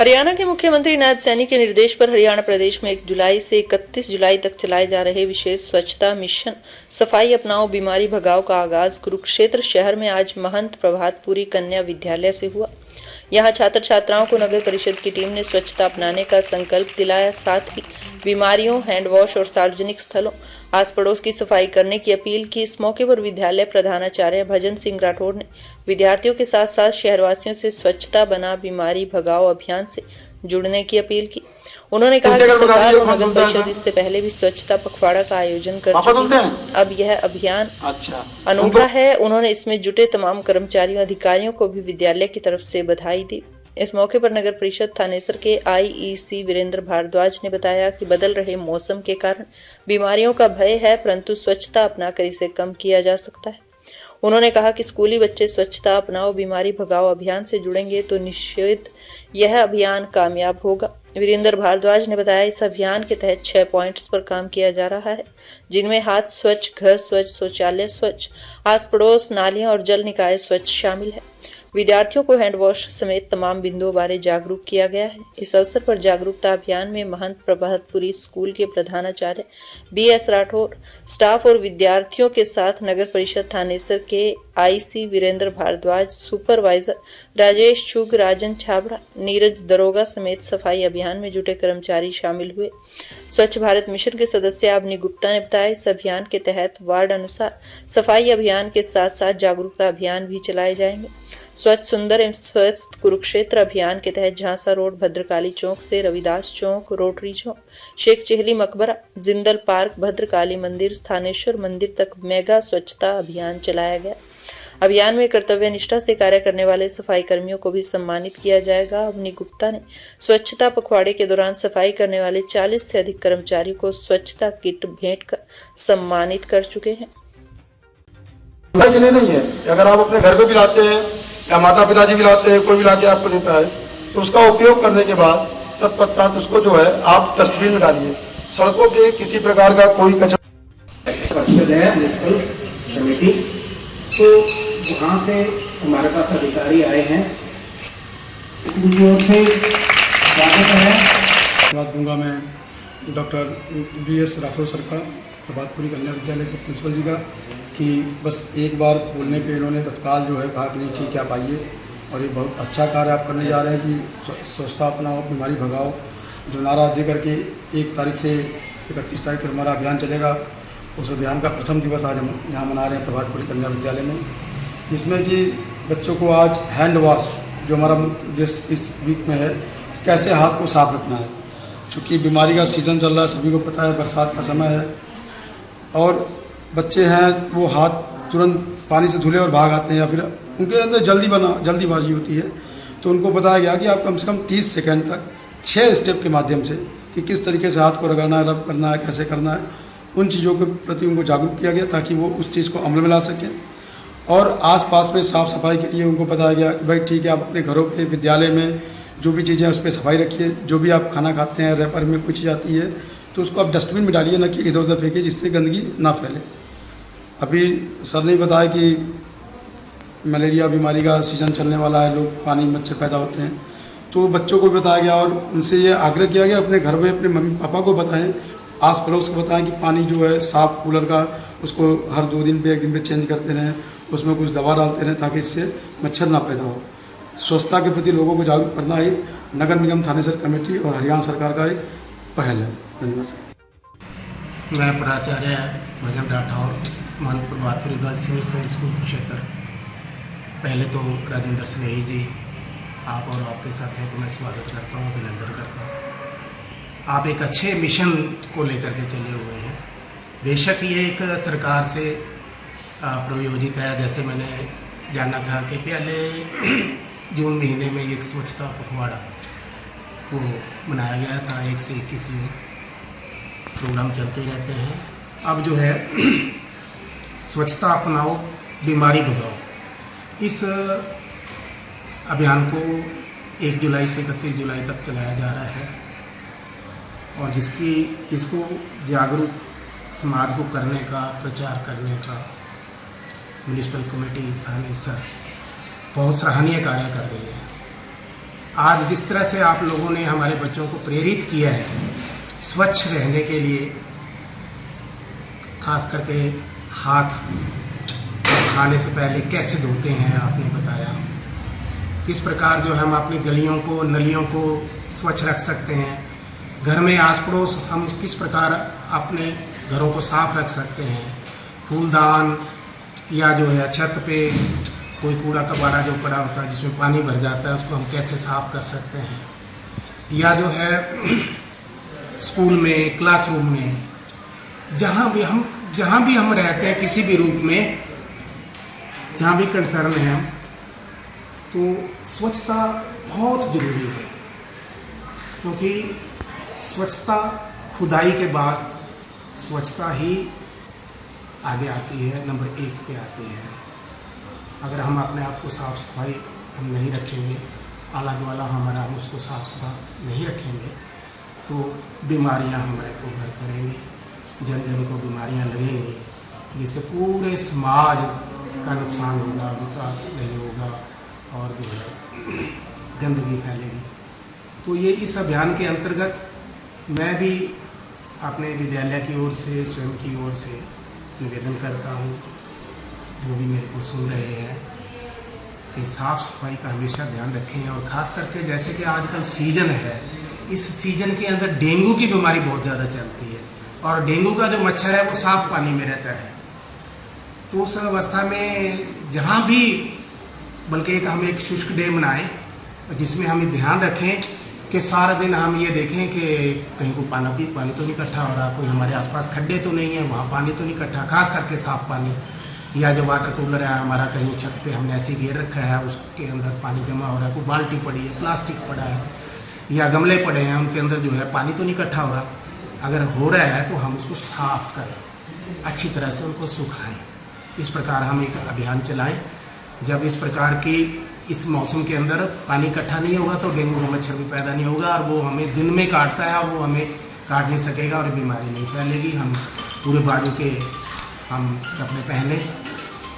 हरियाणा के मुख्यमंत्री नायब सैनी के निर्देश पर हरियाणा प्रदेश में 1 जुलाई से 31 जुलाई तक चलाए जा रहे विशेष स्वच्छता मिशन सफाई अपनाओ बीमारी भगाओ का आगाज कुरुक्षेत्र शहर में आज महंत प्रभातपुरी कन्या विद्यालय से हुआ। यहां छात्र छात्राओं को नगर परिषद की टीम ने स्वच्छता अपनाने का संकल्प दिलाया, साथ ही बीमारियों, हैंड वॉश और सार्वजनिक स्थलों आस पड़ोस की सफाई करने की अपील की। इस मौके पर विद्यालय प्रधानाचार्य भजन सिंह राठौड़ ने विद्यार्थियों के साथ साथ शहरवासियों से स्वच्छता बना बीमारी भगाओ अभियान से जुड़ने की अपील की। उन्होंने कहा कि सरकार और नगर परिषद इससे पहले भी स्वच्छता पखवाड़ा का आयोजन कर चुकी है। अब यह अभियान अनूठा है। उन्होंने इसमें जुटे तमाम कर्मचारियों अधिकारियों को भी विद्यालय की तरफ से बधाई दी। इस मौके पर नगर परिषद थानेसर के IEC वीरेंद्र भारद्वाज ने बताया कि बदल रहे मौसम के कारण बीमारियों का भय है, परंतु स्वच्छता अपनाकर इसे कम किया जा सकता है। उन्होंने कहा कि स्कूली बच्चे स्वच्छता अपनाओ बीमारी भगाओ अभियान से जुड़ेंगे तो निश्चित यह अभियान कामयाब होगा। वीरेंद्र भारद्वाज ने बताया इस अभियान के तहत 6 पॉइंट्स पर काम किया जा रहा है, जिनमें हाथ स्वच्छ, घर स्वच्छ, शौचालय स्वच्छ, आस पड़ोस, नालियां और जल निकाय स्वच्छ शामिल है। विद्यार्थियों को हैंड वॉश समेत तमाम बिंदुओं बारे जागरूक किया गया है। इस अवसर पर जागरूकता अभियान में महंत प्रभातपुरी स्कूल के प्रधानाचार्य BS राठौड़, स्टाफ और विद्यार्थियों के साथ नगर परिषद थानेसर के IC वीरेंद्र भारद्वाज, सुपरवाइजर राजेश चुग, राजन छाबड़ा, नीरज दरोगा समेत सफाई अभियान में जुटे कर्मचारी शामिल हुए। स्वच्छ भारत मिशन के सदस्य अवनी गुप्ता ने बताया इस अभियान के तहत वार्ड अनुसार सफाई अभियान के साथ साथ जागरूकता अभियान भी चलाए जाएंगे। स्वच्छ सुंदर एवं स्वस्थ कुरुक्षेत्र अभियान के तहत झांसा रोड, भद्रकाली चौक से रविदास चौक, रोटरी चौक, शेख चेहली मकबरा, जिंदल पार्क, भद्रकाली मंदिर, स्थानेश्वर मंदिर तक मेगा स्वच्छता अभियान चलाया गया। अभियान में कर्तव्य निष्ठा से कार्य करने वाले सफाई कर्मियों को भी सम्मानित किया जाएगा। अवनी गुप्ता ने स्वच्छता पखवाड़े के दौरान सफाई करने वाले 40 से अधिक कर्मचारियों को स्वच्छता किट भेंट कर सम्मानित कर चुके हैं। नहीं है, अगर आप अपने घर को भी लाते हैं या माता पिताजी भी लाते हैं, कोई भी लाके आपको देता है तो उसका उपयोग करने के बाद तत्पश्चात उसको जो है आप डस्टबिन में डालिए। सड़कों पे किसी प्रकार का कोई कचरा कमेटी, तो वहाँ से हमारे पास अधिकारी आए हैं, उनकी ओर से स्वागत है। धन्यवाद दूंगा मैं डॉक्टर BS राठौड़ सर का, प्रभातपुरी कन्या विद्यालय के प्रिंसिपल जी का, कि बस एक बार बोलने पे इन्होंने तत्काल जो है कहा कि नहीं ठीक है आप आइए। और ये बहुत अच्छा कार्य आप करने जा रहे हैं कि स्वच्छता अपनाओ बीमारी भगाओ, जो नारा दे करके 1 तारीख से 31 तारीख तक हमारा अभियान चलेगा। उस अभियान का प्रथम दिवस आज हम यहाँ मना रहे हैं प्रभातपुरी कन्या विद्यालय में, जिसमें कि बच्चों को आज हैंड वॉश जो हमारा इस वीक में है, कैसे हाथ को साफ रखना है, क्योंकि बीमारी का सीज़न चल रहा है, सभी को पता है, बरसात का समय है और बच्चे हैं वो हाथ तुरंत पानी से धुले और भाग आते हैं, या फिर उनके अंदर जल्दीबाजी होती है। तो उनको बताया गया कि आप कम से कम 30 सेकंड तक 6 स्टेप के माध्यम से कि किस तरीके से हाथ को रगड़ना है, रब करना है, कैसे करना है, उन चीज़ों के प्रति उनको जागरूक किया गया ताकि वो उस चीज़ को अमल में ला सकें। और आसपास में साफ़ सफाई के लिए उनको बताया गया कि भाई ठीक है आप अपने घरों पे, विद्यालय में जो भी चीज़ें उस पर सफाई रखिए। जो भी आप खाना खाते हैं, रैपर में कोई चीज़ आती है तो उसको आप डस्टबिन में डालिए, ना कि इधर उधर फेंकिए, जिससे गंदगी ना फैले। अभी सर ने बताया कि मलेरिया बीमारी का सीज़न चलने वाला है, लोग पानी मच्छर पैदा होते हैं, तो बच्चों को भी बताया गया और उनसे ये आग्रह किया गया अपने घर में अपने मम्मी पापा को बताएं, आस पड़ोस को बताएं कि पानी जो है साफ़ कूलर का उसको हर 2 दिन पे 1 दिन पे चेंज करते रहें, उसमें कुछ दवा डालते रहें ताकि इससे मच्छर ना पैदा हो। स्वच्छता के प्रति लोगों को जागरूक करना ही नगर निगम थानेसर कमेटी और हरियाणा सरकार का एक पहल है। धन्यवाद सर। मैं प्राचार्य Bhajan Rathore, Mahant Prabhatpuri girls senior secondary school Kurukshetra. पहले तो राजेंद्र स्नेही जी, आप और आपके साथियों को मैं स्वागत करता हूँ, अभिनंदन करता हूँ। आप एक अच्छे मिशन को लेकर के चले हुए हैं। बेशक ये एक सरकार से प्रायोजित है। जैसे मैंने जाना था कि पहले जून महीने में एक स्वच्छता पखवाड़ा वो मनाया गया था, 1 से 21 जून प्रोग्राम चलते रहते हैं। अब जो है स्वच्छता अपनाओ बीमारी भगाओ, इस अभियान को 1 जुलाई से 31 जुलाई तक चलाया जा रहा है और जिसको जागरूक समाज को करने का, प्रचार करने का म्युनिसिपल कमेटी थानेसर बहुत सराहनीय कार्य कर रही है। आज जिस तरह से आप लोगों ने हमारे बच्चों को प्रेरित किया है स्वच्छ रहने के लिए, खास करके हाथ खाने से पहले कैसे धोते हैं आपने बताया, किस प्रकार जो हम अपनी गलियों को नलियों को स्वच्छ रख सकते हैं, घर में आस पड़ोस हम किस प्रकार अपने घरों को साफ रख सकते हैं, फूलदान या जो है छत पे कोई कूड़ा कबाड़ा जो पड़ा होता है जिसमें पानी भर जाता है उसको हम कैसे साफ कर सकते हैं, या जो है स्कूल में क्लासरूम में जहाँ भी हम रहते हैं किसी भी रूप में जहाँ भी कंसर्न है हम, तो स्वच्छता बहुत ज़रूरी है, क्योंकि स्वच्छता खुदाई के बाद स्वच्छता ही आगे आती है, नंबर 1 पे आती है। अगर हम अपने आप को साफ सफाई हम नहीं रखेंगे, आला दुआला हमारा हम उसको साफ सफा नहीं रखेंगे, तो बीमारियां हमारे को घर करेंगी, जन जन को बीमारियां लगेंगी, जिससे पूरे समाज का नुकसान होगा, विकास नहीं होगा और जो है गंदगी फैलेगी। तो ये इस अभियान के अंतर्गत मैं भी अपने विद्यालय की ओर से स्वयं की ओर से निवेदन करता हूँ, जो भी मेरे को सुन रहे हैं, कि साफ़ सफाई का हमेशा ध्यान रखें। और ख़ास करके जैसे कि आजकल सीजन है, इस सीजन के अंदर डेंगू की बीमारी बहुत ज़्यादा चलती है और डेंगू का जो मच्छर है वो साफ पानी में रहता है। तो उस अवस्था में जहाँ भी, बल्कि हम एक शुष्क डे मनाएं जिसमें हम ध्यान रखें कि सारा दिन हम ये देखें कि कहीं को पानी तो नहीं इकट्ठा हो रहा, कोई हमारे आसपास खड्डे तो नहीं है, वहाँ पानी तो नहीं इकट्ठा, खास करके साफ पानी, या जो वाटर कूलर है हमारा कहीं छत पे हमने ऐसे घेर रखा है उसके अंदर पानी जमा हो रहा है, कोई बाल्टी पड़ी है, प्लास्टिक पड़ा है या गमले पड़े हैं उनके अंदर जो है पानी तो नहीं इकट्ठा हो रहा। अगर हो रहा है तो हम उसको साफ करें, अच्छी तरह से उनको सुखाएं। इस प्रकार हम एक अभियान चलाएं। जब इस प्रकार की इस मौसम के अंदर पानी इकट्ठा नहीं होगा तो डेंगू का मच्छर भी पैदा नहीं होगा और वो हमें दिन में काटता है और वो हमें काट नहीं सकेगा और बीमारी नहीं फैलेगी। हम पूरे बाजू के हम कपड़े पहने।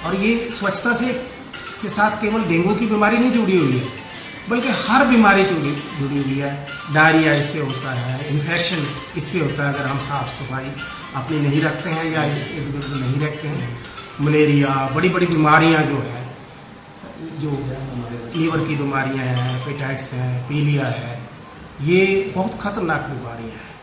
और ये स्वच्छता से के साथ केवल डेंगू की बीमारी नहीं जुड़ी हुई है, बल्कि हर बीमारी जुड़ी हुई है। डायरिया इससे होता है, इन्फेक्शन इससे होता है अगर हम साफ सफाई अपनी नहीं रखते हैं या इर्द गिर्द नहीं रखते हैं। मलेरिया, बड़ी बड़ी बीमारियां जो है, जो लीवर की बीमारियां हैं, हेपेटाइटिस हैं, पीलिया है, ये बहुत खतरनाक बीमारियां हैं।